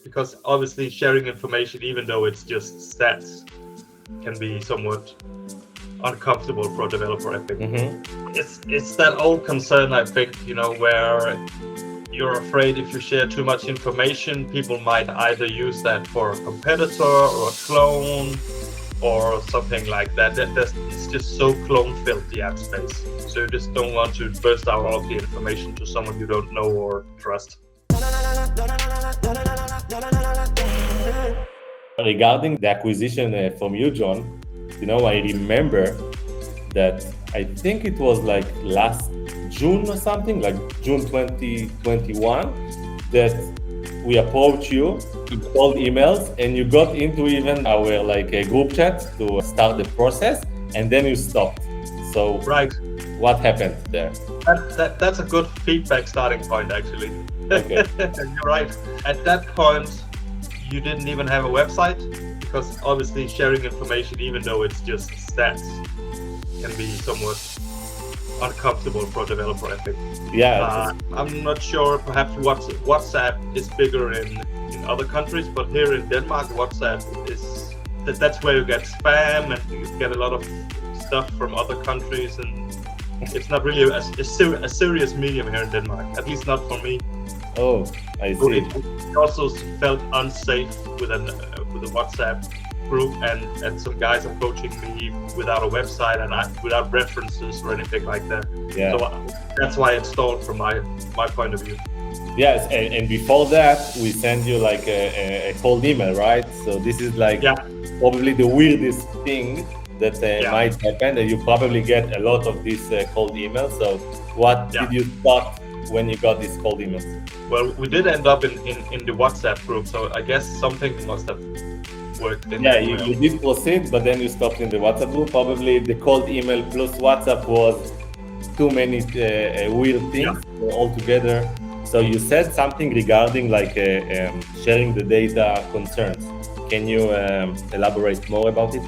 because obviously sharing information, even though it's just stats, can be somewhat uncomfortable for a developer, I think. It's that old concern, I think, where you're afraid if you share too much information, people might either use that for a competitor or a clone or something like that. It's just so clone-filled, the app space. So you just don't want to burst out all the information to someone you don't know or trust. Regarding the acquisition from you, John, I remember that I think it was like last June or something, like June 2021, that we approached you, you called emails, and you got into even our a group chat to start the process, and then you stopped. So right, what happened there? That's a good feedback starting point, actually. Okay. You're right. At that point, you didn't even have a website, because obviously sharing information, even though it's just stats, can be somewhat uncomfortable for a developer, I think. Yeah. I'm not sure, perhaps WhatsApp is bigger in other countries, but here in Denmark, WhatsApp that's where you get spam and you get a lot of stuff from other countries, and it's not really a serious medium here in Denmark, at least not for me. Oh, I see. It also felt unsafe with a WhatsApp group and some guys approaching me without a website and without references or anything like that. Yeah. So that's why it stalled from my point of view. Yes, and before that, we send you like a cold email, right? So this is probably the weirdest thing that might happen, and you probably get a lot of these cold emails. So what did you thought when you got these cold emails? Well, we did end up in the WhatsApp group, so I guess something must have worked. You did proceed, but then you stopped in the WhatsApp group. Probably the cold email plus WhatsApp was too many weird things altogether. So you said something regarding sharing the data concerns. Can you elaborate more about it?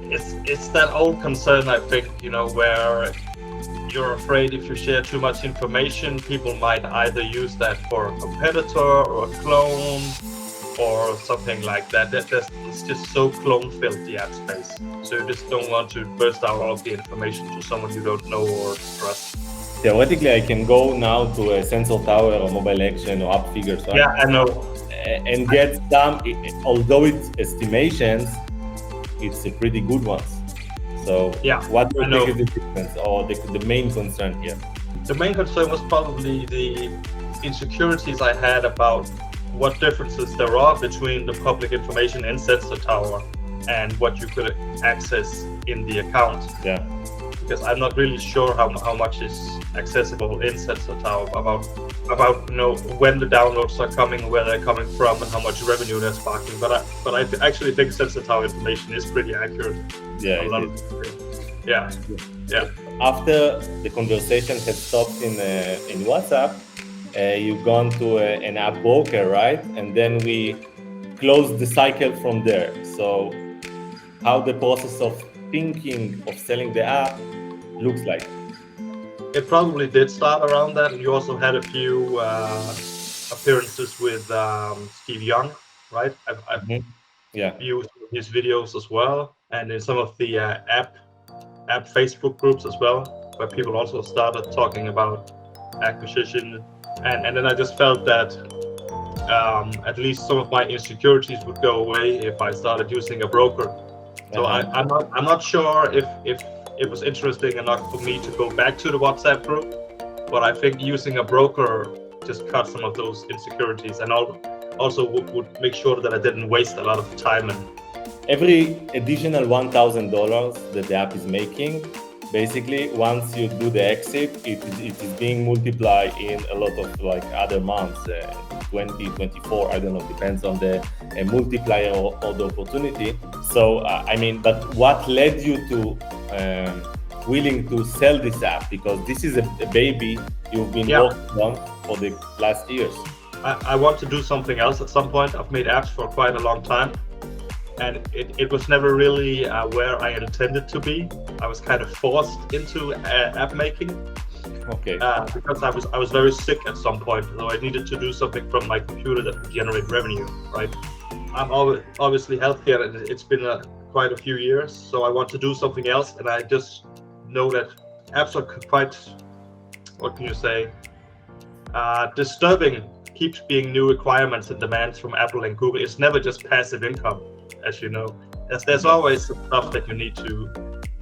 It's that old concern, I think, where you're afraid if you share too much information, people might either use that for a competitor or a clone or something like that. It's just so clone-filled, the app space. So you just don't want to burst out all the information to someone you don't know or trust. Theoretically, I can go now to a Sensor Tower or Mobile Action or AppFigures, right? Yeah, I know. And get some, although it's estimations, it's a pretty good ones. So what do you think is the difference or the main concern here? The main concern was probably the insecurities I had about what differences there are between the public information in Sensor Tower and what you could access in the account. Yeah. Because I'm not really sure how much is accessible in Sensor Tower about when the downloads are coming, where they're coming from, and how much revenue they're sparking. But I actually think Sensor Tower information is pretty accurate. Yeah. Yeah. After the conversation had stopped in WhatsApp, you've gone to an app broker, right? And then we closed the cycle from there. So how the process of thinking of selling the app looks like? It probably did start around that, and you also had a few appearances with Steve Young, right? I've viewed his videos as well, and in some of the app Facebook groups as well, where people also started talking about acquisition, and then I just felt that at least some of my insecurities would go away if I started using a broker. So I'm not sure if it was interesting enough for me to go back to the WhatsApp group, but I think using a broker just cut some of those insecurities, and also would make sure that I didn't waste a lot of time. And every additional $1,000 that the app is making, basically once you do the exit, it is being multiplied in a lot of other months, 20, 24, I don't know, depends on the multiplier or the opportunity. So but what led you to willing to sell this app? Because this is a baby you've been working on for the last years. I want to do something else at some point. I've made apps for quite a long time, and it was never really where I intended to be. I was kind of forced into app making. Okay. Because I was very sick at some point, so I needed to do something from my computer that would generate revenue, right? I'm obviously healthier, and it's been quite a few years, so I want to do something else, and I just know that apps are quite, what can you say, disturbing. Keeps being new requirements and demands from Apple and Google. It's never just passive income, as you know. There's always stuff that you need to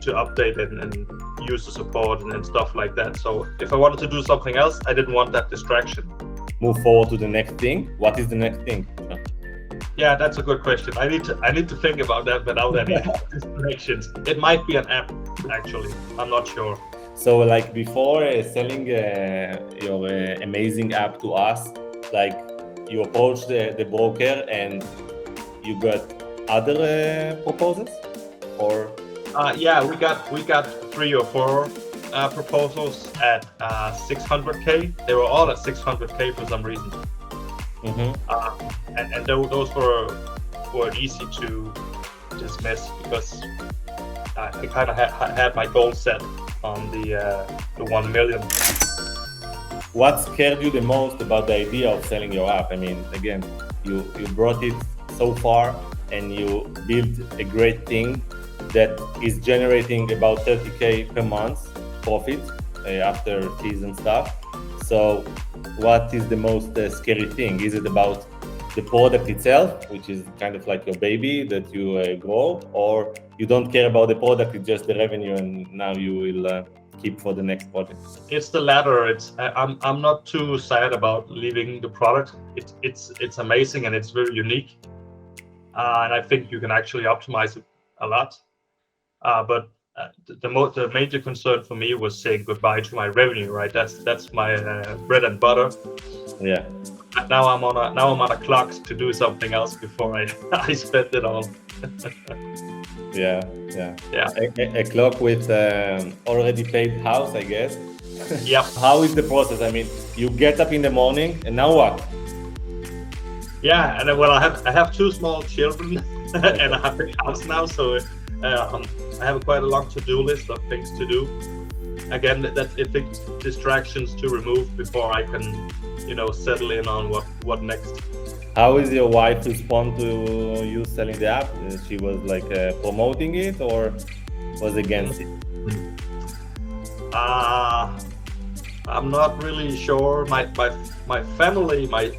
update and user support and stuff like that. So if I wanted to do something else, I didn't want that distraction. Move forward to the next thing. What is the next thing? Yeah, that's a good question. I need to think about that without any distractions. It might be an app, actually. I'm not sure. So like before selling your amazing app to us, like you approached the broker and you got other proposals, or? Yeah, we got 3 or 4 proposals at 600K. They were all at 600K for some reason. And those were easy to dismiss because I kind of had my goal set on the 1 million. What scared you the most about the idea of selling your app? I mean, again, you brought it so far and you built a great thing that is generating about 30K per month profit after fees and stuff. So what is the most scary thing? Is it about the product itself, which is kind of like your baby that you grow, or you don't care about the product, it's just the revenue and now you will keep for the next project? It's the latter. I'm not too sad about leaving the product. It's amazing and it's very unique, and I think you can actually optimize it a lot. But the major concern for me was saying goodbye to my revenue. Right, that's my bread and butter. Yeah. Now I'm on a clock to do something else before I spend it all. Yeah. A clock with already paid house, I guess. Yeah. How is the process? I mean, you get up in the morning and now what? Yeah, and well, I have 2 small children and I have a house now, so I have quite a long to-do list of things to do. Again, that it takes distractions to remove before I can, settle in on what next. How is your wife respond to you selling the app? She was like promoting it or was against it? I'm not really sure. My family, my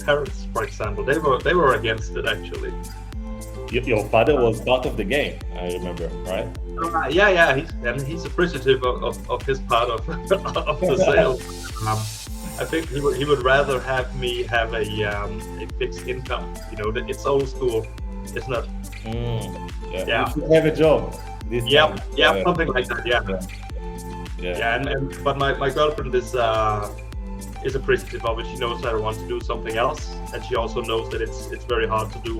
parents, for example, they were against it actually. Your father was part of the game, I remember, right? Yeah. He's appreciative of his part of the sale. I think he would rather have me have a fixed income. It's old school. It's not. Yeah. You should have a job. Something like that. Yeah. But my girlfriend is appreciative of it. She knows that I want to do something else, and she also knows that it's very hard to do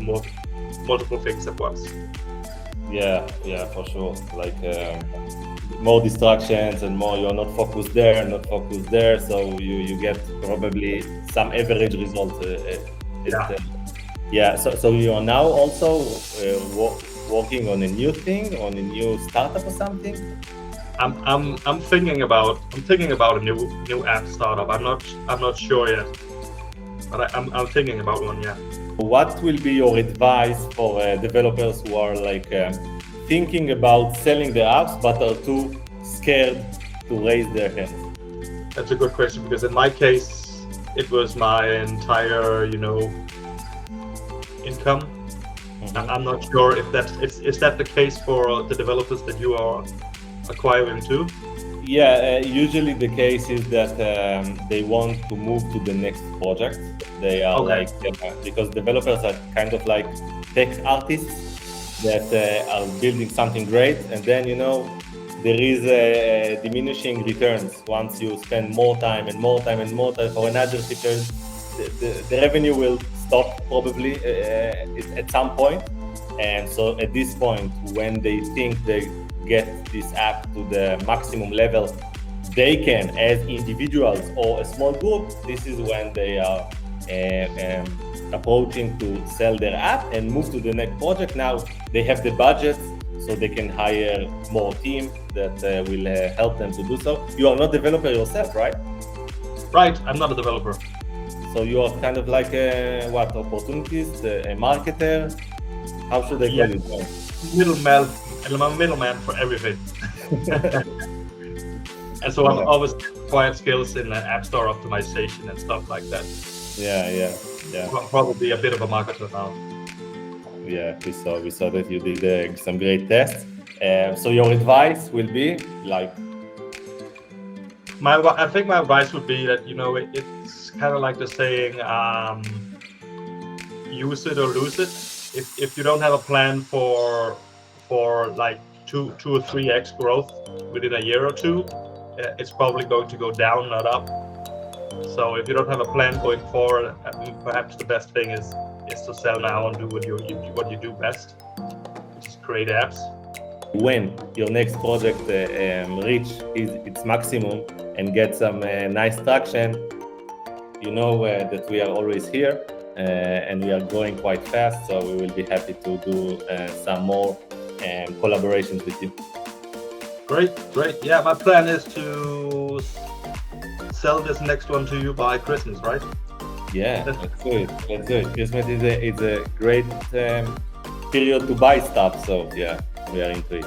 multiple things at once. Yeah, for sure. Like more distractions and more you're not focused there, so you get probably some average results. So you are now also working on a new thing, on a new startup or something? I'm thinking about a new app startup. I'm not sure yet, but I'm thinking about one. Yeah. What will be your advice for developers who are like thinking about selling their apps but are too scared to raise their hands? That's a good question, because in my case, it was my entire, income. I'm not sure if is that the case for the developers that you are acquiring too? Yeah, usually the case is that they want to move to the next project. They are because developers are kind of like tech artists that are building something great, and then there is diminishing returns once you spend more time for another feature. The revenue will stop probably at some point, and so at this point, when they think they get this app to the maximum level they can as individuals or a small group, this is when they are approaching to sell their app and move to the next project. Now they have the budget, so they can hire more team that will help them to do so. You are not developer yourself, right? Right, I'm not a developer. So you are kind of like a opportunist, a marketer? How should I call you? Middleman. I'm a middleman for everything. And so I'm always acquired skills in App Store optimization and stuff like that. Yeah. I'm probably a bit of a marketer now. Yeah, we saw that you did some great tests. So your advice will be like? I think my advice would be that, it's kind of like the saying, use it or lose it. If you don't have a plan for like 2 or 3x growth within a year or two, it's probably going to go down, not up. So if you don't have a plan going forward, perhaps the best thing is to sell now and do what you do best, which is create apps. When your next project reach its maximum and get some nice traction, you know that we are always here and we are growing quite fast, so we will be happy to do some more collaborations with you. Great. Yeah, my plan is to sell this next one to you by Christmas, right? Yeah, let's do it. Christmas is a great period to buy stuff, so yeah, we are into it.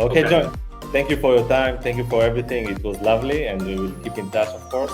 Okay, John, thank you for your time. Thank you for everything. It was lovely, and we will keep in touch, of course.